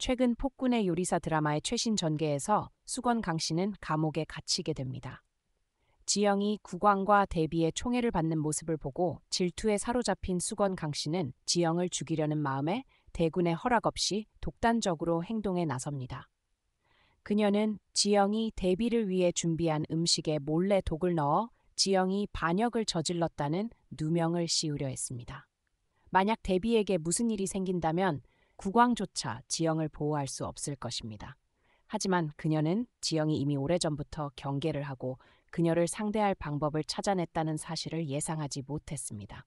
최근 폭군의 요리사 드라마의 최신 전개에서 수건 강 씨는 감옥에 갇히게 됩니다. 지영이 국왕과 대비의 총애를 받는 모습을 보고 질투에 사로잡힌 수건 강 씨는 지영을 죽이려는 마음에 대군의 허락 없이 독단적으로 행동에 나섭니다. 그녀는 지영이 대비를 위해 준비한 음식에 몰래 독을 넣어 지영이 반역을 저질렀다는 누명을 씌우려 했습니다. 만약 대비에게 무슨 일이 생긴다면 국왕조차 지영을 보호할 수 없을 것입니다. 하지만 그녀는 지영이 이미 오래전부터 경계를 하고 그녀를 상대할 방법을 찾아냈다는 사실을 예상하지 못했습니다.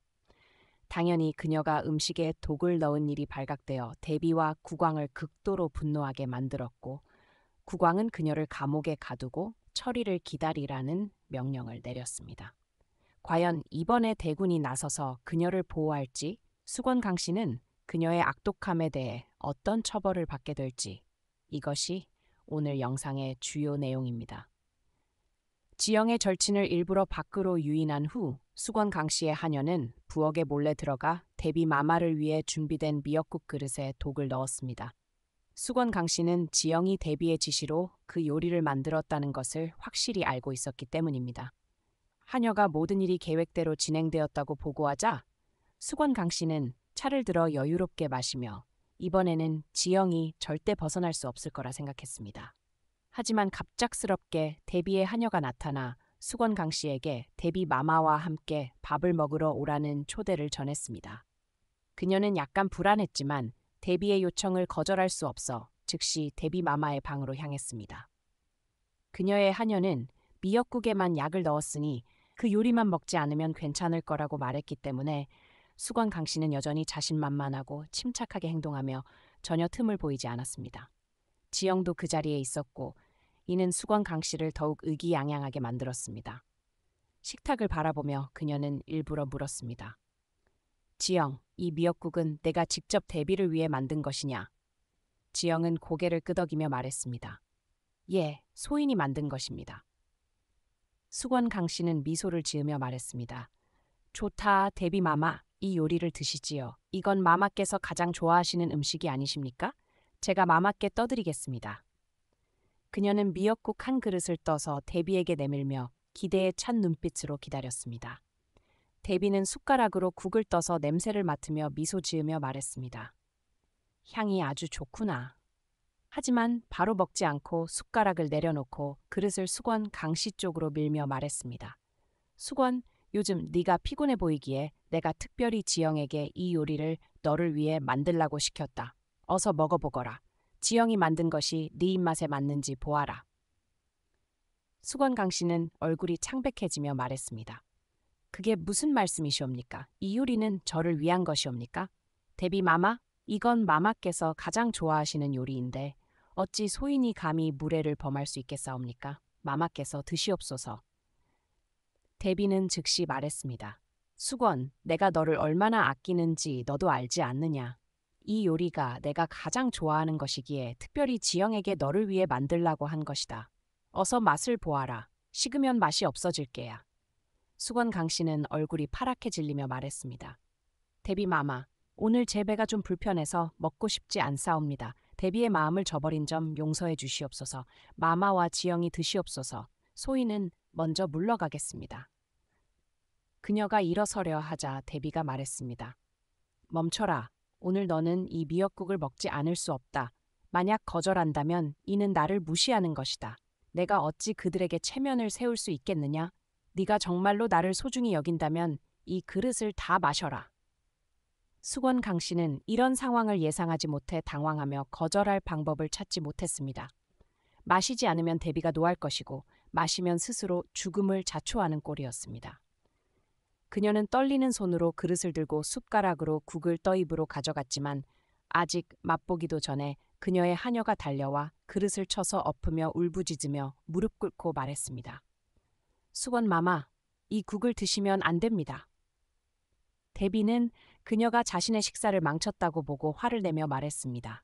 당연히 그녀가 음식에 독을 넣은 일이 발각되어 대비와 국왕을 극도로 분노하게 만들었고, 국왕은 그녀를 감옥에 가두고 처리를 기다리라는 명령을 내렸습니다. 과연 이번에 대군이 나서서 그녀를 보호할지, 수건 강 씨는 그녀의 악독함에 대해 어떤 처벌을 받게 될지, 이것이 오늘 영상의 주요 내용입니다. 지영의 절친을 일부러 밖으로 유인한 후 수건 강 씨의 하녀는 부엌에 몰래 들어가 대비 마마를 위해 준비된 미역국 그릇에 독을 넣었습니다. 수건 강 씨는 지영이 대비의 지시로 그 요리를 만들었다는 것을 확실히 알고 있었기 때문입니다. 하녀가 모든 일이 계획대로 진행되었다고 보고하자 수건 강 씨는 차를 들어 여유롭게 마시며 이번에는 지영이 절대 벗어날 수 없을 거라 생각했습니다. 하지만 갑작스럽게 대비의 하녀가 나타나 수건 강 씨에게 대비 마마와 함께 밥을 먹으러 오라는 초대를 전했습니다. 그녀는 약간 불안했지만 대비의 요청을 거절할 수 없어 즉시 대비 마마의 방으로 향했습니다. 그녀의 하녀는 미역국에만 약을 넣었으니 그 요리만 먹지 않으면 괜찮을 거라고 말했기 때문에 수건 강 씨는 여전히 자신만만하고 침착하게 행동하며 전혀 틈을 보이지 않았습니다. 지영도 그 자리에 있었고 이는 수건 강 씨를 더욱 의기양양하게 만들었습니다. 식탁을 바라보며 그녀는 일부러 물었습니다. 지영, 이 미역국은 내가 직접 대비를 위해 만든 것이냐? 지영은 고개를 끄덕이며 말했습니다. 예, 소인이 만든 것입니다. 수건 강 씨는 미소를 지으며 말했습니다. 좋다, 대비 마마. 이 요리를 드시지요. 이건 마마께서 가장 좋아하시는 음식이 아니십니까? 제가 마마께 떠드리겠습니다. 그녀는 미역국 한 그릇을 떠서 대비에게 내밀며 기대에 찬 눈빛으로 기다렸습니다. 대비는 숟가락으로 국을 떠서 냄새를 맡으며 미소 지으며 말했습니다. 향이 아주 좋구나. 하지만 바로 먹지 않고 숟가락을 내려놓고 그릇을 수건 강 씨 쪽으로 밀며 말했습니다. 수건, 요즘 네가 피곤해 보이기에 내가 특별히 지영에게 이 요리를 너를 위해 만들라고 시켰다. 어서 먹어보거라. 지영이 만든 것이 네 입맛에 맞는지 보아라. 수건 강 씨는 얼굴이 창백해지며 말했습니다. 그게 무슨 말씀이시옵니까? 이 요리는 저를 위한 것이옵니까? 대비 마마, 이건 마마께서 가장 좋아하시는 요리인데 어찌 소인이 감히 무례를 범할 수 있겠사옵니까? 마마께서 드시옵소서. 대비는 즉시 말했습니다. 수건, 내가 너를 얼마나 아끼는지 너도 알지 않느냐. 이 요리가 내가 가장 좋아하는 것이기에 특별히 지영에게 너를 위해 만들라고 한 것이다. 어서 맛을 보아라. 식으면 맛이 없어질 게야. 수건 강 씨는 얼굴이 파랗게 질리며 말했습니다. 대비 마마, 오늘 제 배가 좀 불편해서 먹고 싶지 않사옵니다. 대비의 마음을 저버린 점 용서해 주시옵소서. 마마와 지영이 드시옵소서. 소인은 먼저 물러가겠습니다. 그녀가 일어서려 하자 대비가 말했습니다. 멈춰라. 오늘 너는 이 미역국을 먹지 않을 수 없다. 만약 거절한다면 이는 나를 무시하는 것이다. 내가 어찌 그들에게 체면을 세울 수 있겠느냐? 네가 정말로 나를 소중히 여긴다면 이 그릇을 다 마셔라. 수건 강 씨는 이런 상황을 예상하지 못해 당황하며 거절할 방법을 찾지 못했습니다. 마시지 않으면 대비가 노할 것이고 마시면 스스로 죽음을 자초하는 꼴이었습니다. 그녀는 떨리는 손으로 그릇을 들고 숟가락으로 국을 떠입으로 가져갔지만 아직 맛보기도 전에 그녀의 하녀가 달려와 그릇을 쳐서 엎으며 울부짖으며 무릎 꿇고 말했습니다. 수건 마마, 이 국을 드시면 안 됩니다. 대비는 그녀가 자신의 식사를 망쳤다고 보고 화를 내며 말했습니다.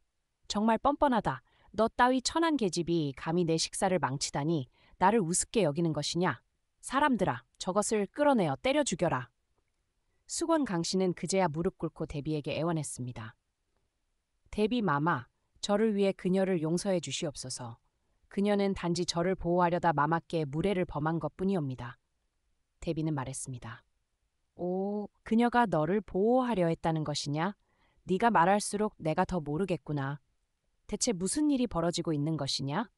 정말 뻔뻔하다. 너 따위 천한 계집이 감히 내 식사를 망치다니 나를 우습게 여기는 것이냐? 사람들아, 저것을 끌어내어 때려 죽여라. 수건 강 씨는 그제야 무릎 꿇고 대비에게 애원했습니다. 대비 마마, 저를 위해 그녀를 용서해 주시옵소서. 그녀는 단지 저를 보호하려다 마마께 무례를 범한 것뿐이옵니다. 데비는 말했습니다. 오, 그녀가 너를 보호하려 했다는 것이냐? 네가 말할수록 내가 더 모르겠구나. 대체 무슨 일이 벌어지고 있는 것이냐?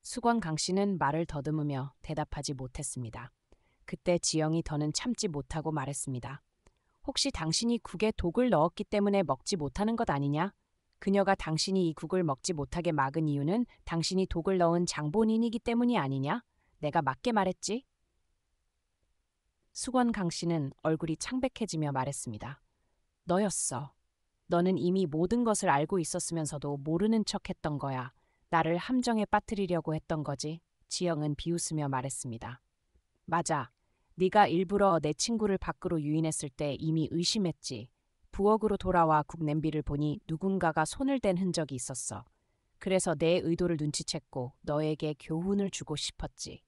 수건 강 씨는 말을 더듬으며 대답하지 못했습니다. 그때 지영이 더는 참지 못하고 말했습니다. 혹시 당신이 국에 독을 넣었기 때문에 먹지 못하는 것 아니냐? 그녀가 당신이 이 국을 먹지 못하게 막은 이유는 당신이 독을 넣은 장본인이기 때문이 아니냐? 내가 맞게 말했지? 수건 강 씨는 얼굴이 창백해지며 말했습니다. 너였어. 너는 이미 모든 것을 알고 있었으면서도 모르는 척했던 거야. 나를 함정에 빠뜨리려고 했던 거지. 지영은 비웃으며 말했습니다. 맞아. 네가 일부러 내 친구를 밖으로 유인했을 때 이미 의심했지. 부엌으로 돌아와 국 냄비를 보니 누군가가 손을 댄 흔적이 있었어. 그래서 내 의도를 눈치챘고 너에게 교훈을 주고 싶었지.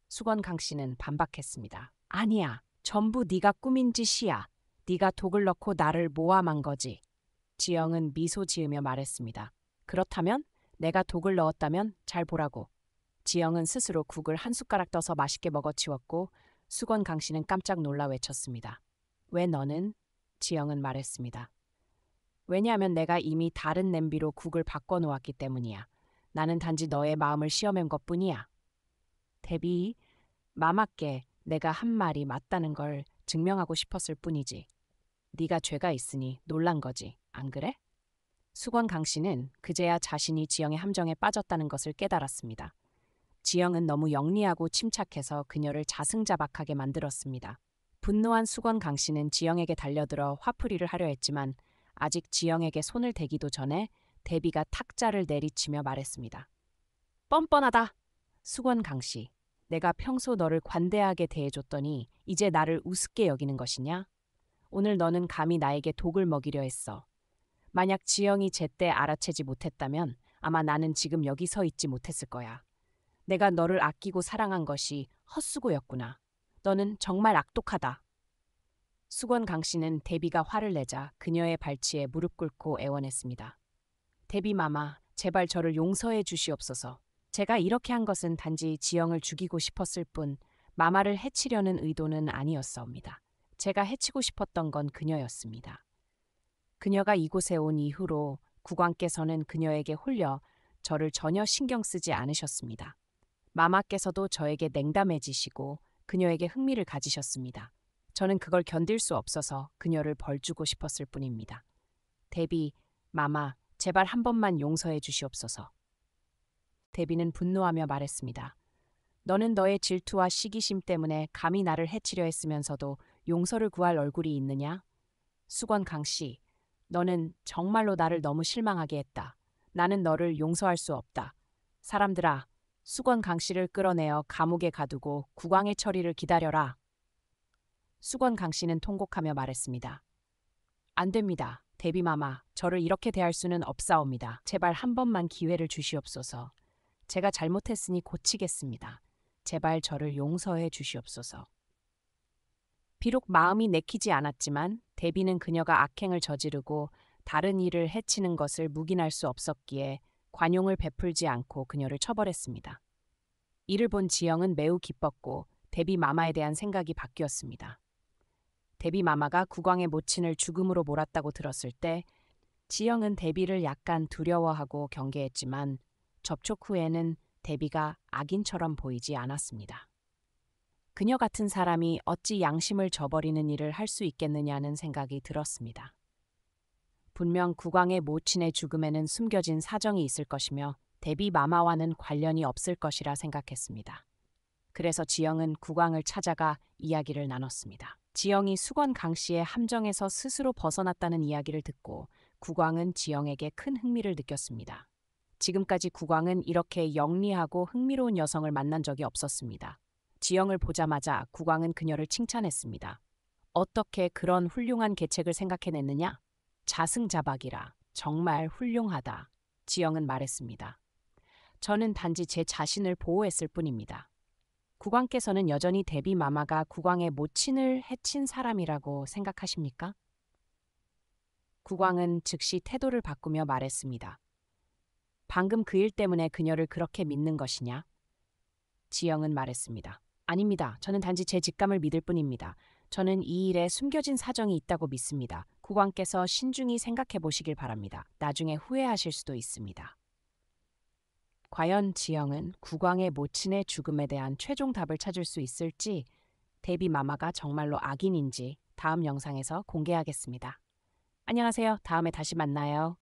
수건 강 씨는 반박했습니다. 아니야. 전부 네가 꾸민 짓이야. 네가 독을 넣고 나를 모함한 거지. 지영은 미소 지으며 말했습니다. 그렇다면? 내가 독을 넣었다면 잘 보라고. 지영은 스스로 국을 한 숟가락 떠서 맛있게 먹어치웠고 수건 강 씨는 깜짝 놀라 외쳤습니다. 왜 너는? 지영은 말했습니다. 왜냐하면 내가 이미 다른 냄비로 국을 바꿔놓았기 때문이야. 나는 단지 너의 마음을 시험한 것뿐이야. 데비, 마마께 내가 한 말이 맞다는 걸 증명하고 싶었을 뿐이지. 네가 죄가 있으니 놀란 거지, 안 그래? 수건 강 씨는 그제야 자신이 지영의 함정에 빠졌다는 것을 깨달았습니다. 지영은 너무 영리하고 침착해서 그녀를 자승자박하게 만들었습니다. 분노한 수건 강 씨는 지영에게 달려들어 화풀이를 하려 했지만 아직 지영에게 손을 대기도 전에 데비가 탁자를 내리치며 말했습니다. 뻔뻔하다. 수건 강 씨, 내가 평소 너를 관대하게 대해줬더니 이제 나를 우습게 여기는 것이냐? 오늘 너는 감히 나에게 독을 먹이려 했어. 만약 지영이 제때 알아채지 못했다면 아마 나는 지금 여기 서 있지 못했을 거야. 내가 너를 아끼고 사랑한 것이 헛수고였구나. 너는 정말 악독하다. 수건 강 씨는 데비가 화를 내자 그녀의 발치에 무릎 꿇고 애원했습니다. 데비 마마, 제발 저를 용서해 주시옵소서. 제가 이렇게 한 것은 단지 지영을 죽이고 싶었을 뿐 마마를 해치려는 의도는 아니었사옵니다. 제가 해치고 싶었던 건 그녀였습니다. 그녀가 이곳에 온 이후로 국왕께서는 그녀에게 홀려 저를 전혀 신경 쓰지 않으셨습니다. 마마께서도 저에게 냉담해지시고 그녀에게 흥미를 가지셨습니다. 저는 그걸 견딜 수 없어서 그녀를 벌주고 싶었을 뿐입니다. 데비, 마마, 제발 한 번만 용서해 주시옵소서. 데비는 분노하며 말했습니다. 너는 너의 질투와 시기심 때문에 감히 나를 해치려 했으면서도 용서를 구할 얼굴이 있느냐? 수건 강씨, 너는 정말로 나를 너무 실망하게 했다. 나는 너를 용서할 수 없다. 사람들아, 수건 강씨를 끌어내어 감옥에 가두고 국왕의 처리를 기다려라. 수건 강씨는 통곡하며 말했습니다. 안 됩니다. 데비마마, 저를 이렇게 대할 수는 없사옵니다. 제발 한 번만 기회를 주시옵소서. 제가 잘못했으니 고치겠습니다. 제발 저를 용서해 주시옵소서. 비록 마음이 내키지 않았지만 데비는 그녀가 악행을 저지르고 다른 이를 해치는 것을 묵인할 수 없었기에 관용을 베풀지 않고 그녀를 처벌했습니다. 이를 본 지영은 매우 기뻤고 데비 마마에 대한 생각이 바뀌었습니다. 데비 마마가 국왕의 모친을 죽음으로 몰았다고 들었을 때 지영은 데비를 약간 두려워하고 경계했지만 접촉 후에는 데비가 악인처럼 보이지 않았습니다. 그녀 같은 사람이 어찌 양심을 저버리는 일을 할 수 있겠느냐는 생각이 들었습니다. 분명 국왕의 모친의 죽음에는 숨겨진 사정이 있을 것이며 데비 마마와는 관련이 없을 것이라 생각했습니다. 그래서 지영은 국왕을 찾아가 이야기를 나눴습니다. 지영이 수건 강 씨의 함정에서 스스로 벗어났다는 이야기를 듣고 국왕은 지영에게 큰 흥미를 느꼈습니다. 지금까지 국왕은 이렇게 영리하고 흥미로운 여성을 만난 적이 없었습니다. 지영을 보자마자 국왕은 그녀를 칭찬했습니다. 어떻게 그런 훌륭한 계책을 생각해냈느냐? 자승자박이라 정말 훌륭하다. 지영은 말했습니다. 저는 단지 제 자신을 보호했을 뿐입니다. 국왕께서는 여전히 데비 마마가 국왕의 모친을 해친 사람이라고 생각하십니까? 국왕은 즉시 태도를 바꾸며 말했습니다. 방금 그 일 때문에 그녀를 그렇게 믿는 것이냐? 지영은 말했습니다. 아닙니다. 저는 단지 제 직감을 믿을 뿐입니다. 저는 이 일에 숨겨진 사정이 있다고 믿습니다. 국왕께서 신중히 생각해 보시길 바랍니다. 나중에 후회하실 수도 있습니다. 과연 지영은 국왕의 모친의 죽음에 대한 최종 답을 찾을 수 있을지, 데비 마마가 정말로 악인인지 다음 영상에서 공개하겠습니다. 안녕하세요. 다음에 다시 만나요.